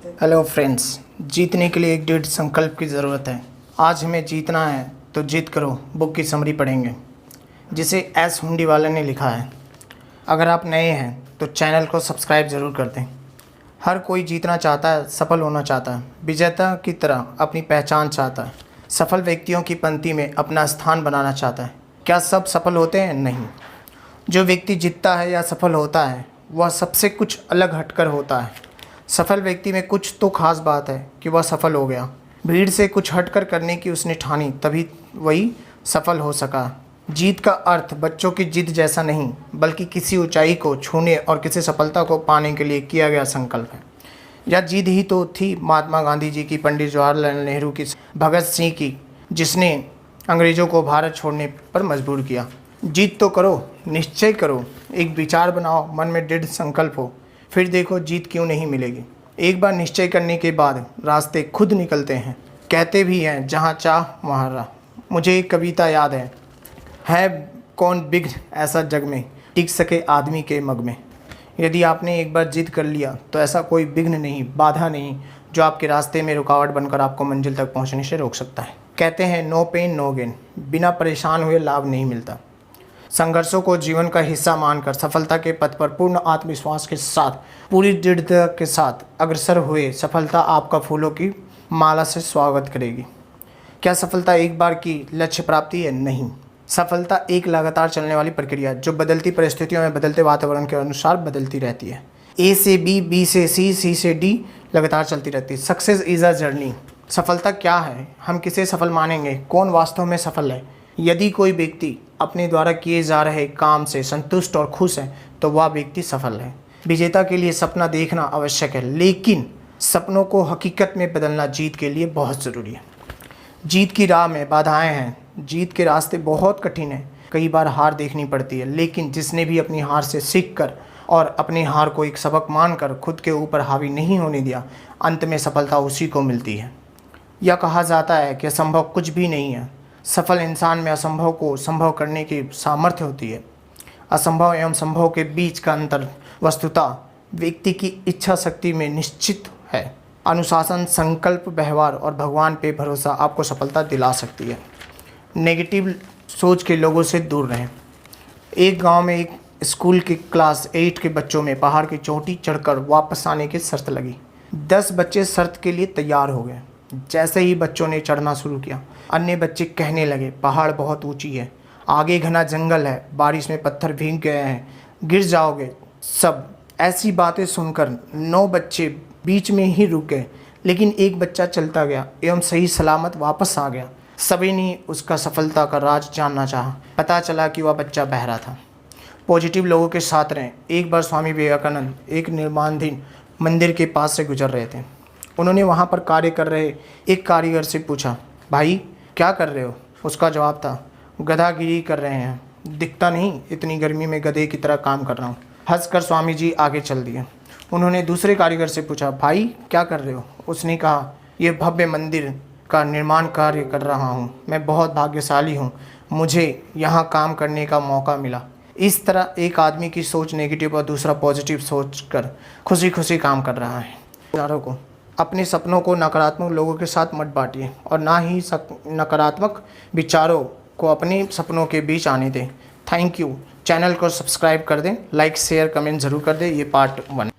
Hello friends, जीतने के लिए एक दृढ़ संकल्प की ज़रूरत है। आज हमें जीतना है तो जीत करो बुक की समरी पढ़ेंगे, जिसे एस हुंडीवाला ने लिखा है। अगर आप नए हैं तो चैनल को सब्सक्राइब ज़रूर कर दें। हर कोई जीतना चाहता है, सफल होना चाहता है, विजेता की तरह अपनी पहचान चाहता है, सफल व्यक्तियों की पंक्ति में अपना स्थान बनाना चाहता है। क्या सब सफल होते हैं? नहीं। जो व्यक्ति जीतता है या सफल होता है वह सबसे कुछ अलग हटकर होता है। सफल व्यक्ति में कुछ तो खास बात है कि वह सफल हो गया। भीड़ से कुछ हटकर करने की उसने ठानी, तभी वही सफल हो सका। जीत का अर्थ बच्चों की जिद जैसा नहीं, बल्कि किसी ऊंचाई को छूने और किसी सफलता को पाने के लिए किया गया संकल्प है। यह जिद ही तो थी महात्मा गांधी जी की, पंडित जवाहरलाल नेहरू की, भगत सिंह की, जिसने अंग्रेज़ों को भारत छोड़ने पर मजबूर किया। जीत तो करो, निश्चय करो, एक विचार बनाओ, मन में दृढ़ संकल्प हो, फिर देखो जीत क्यों नहीं मिलेगी। एक बार निश्चय करने के बाद रास्ते खुद निकलते हैं। कहते भी हैं जहाँ चाह वहाँ राह। मुझे एक कविता याद है कौन विघ्न ऐसा जग में, टिक सके आदमी के मग में। यदि आपने एक बार जिद कर लिया तो ऐसा कोई विघ्न नहीं, बाधा नहीं, जो आपके रास्ते में रुकावट बनकर आपको मंजिल तक पहुँचने से रोक सकता है। कहते हैं नो पेन नो गेन, बिना परेशान हुए लाभ नहीं मिलता। संघर्षों को जीवन का हिस्सा मानकर सफलता के पथ पर पूर्ण आत्मविश्वास के साथ, पूरी दृढ़ता के साथ अग्रसर हुए, सफलता आपका फूलों की माला से स्वागत करेगी। क्या सफलता एक बार की लक्ष्य प्राप्ति है? नहीं। सफलता एक लगातार चलने वाली प्रक्रिया जो बदलती परिस्थितियों में, बदलते वातावरण के अनुसार बदलती रहती है। ए से बी, बी से सी, सी से डी लगातार चलती रहती है। Success is a journey. सफलता क्या है? हम किसे सफल मानेंगे? कौन वास्तव में सफल है? यदि कोई व्यक्ति अपने द्वारा किए जा रहे काम से संतुष्ट और खुश है तो वह व्यक्ति सफल है। विजेता के लिए सपना देखना आवश्यक है, लेकिन सपनों को हकीकत में बदलना जीत के लिए बहुत ज़रूरी है। जीत की राह में बाधाएं हैं, जीत के रास्ते बहुत कठिन हैं, कई बार हार देखनी पड़ती है, लेकिन जिसने भी अपनी हार से सीख कर और अपनी हार को एक सबक मानकर खुद के ऊपर हावी नहीं होने दिया, अंत में सफलता उसी को मिलती है। यह कहा जाता है कि असंभव कुछ भी नहीं है। सफल इंसान में असंभव को संभव करने की सामर्थ्य होती है। असंभव एवं संभव के बीच का अंतर वस्तुतः व्यक्ति की इच्छा शक्ति में निश्चित है। अनुशासन, संकल्प, व्यवहार और भगवान पे भरोसा आपको सफलता दिला सकती है। नेगेटिव सोच के लोगों से दूर रहें। एक गांव में एक स्कूल के क्लास 8 के बच्चों में पहाड़ की चोटी चढ़कर वापस आने की शर्त लगी। 10 बच्चे शर्त के लिए तैयार हो गए। जैसे ही बच्चों ने चढ़ना शुरू किया, अन्य बच्चे कहने लगे पहाड़ बहुत ऊंची है, आगे घना जंगल है, बारिश में पत्थर भीग गए हैं, गिर जाओगे सब। ऐसी बातें सुनकर 9 बच्चे बीच में ही रुक गए, लेकिन एक बच्चा चलता गया एवं सही सलामत वापस आ गया। सभी ने उसका सफलता का राज जानना चाहा। पता चला कि वह बच्चा बहरा था। पॉजिटिव लोगों के साथ रहें। एक बार स्वामी विवेकानंद एक निर्माणाधीन मंदिर के पास से गुजर रहे थे। उन्होंने वहाँ पर कार्य कर रहे एक कारीगर से पूछा, भाई क्या कर रहे हो? उसका जवाब था, गधागिरी कर रहे हैं। दिखता नहीं, इतनी गर्मी में गधे की तरह काम कर रहा हूँ। हंसकर स्वामी जी आगे चल दिए। उन्होंने दूसरे कारीगर से पूछा, भाई क्या कर रहे हो? उसने कहा, ये भव्य मंदिर का निर्माण कार्य कर रहा हूँ। मैं बहुत भाग्यशाली हूँ, मुझे यहाँ काम करने का मौका मिला। इस तरह एक आदमी की सोच नेगेटिव और दूसरा पॉजिटिव सोच कर खुशी खुशी काम कर रहा है। विचारों को, अपने सपनों को नकारात्मक लोगों के साथ मत बांटिए और ना ही नकारात्मक विचारों को अपने सपनों के बीच आने दें। Thank you. चैनल को सब्सक्राइब कर दें, लाइक शेयर कमेंट ज़रूर कर दें। ये पार्ट 1।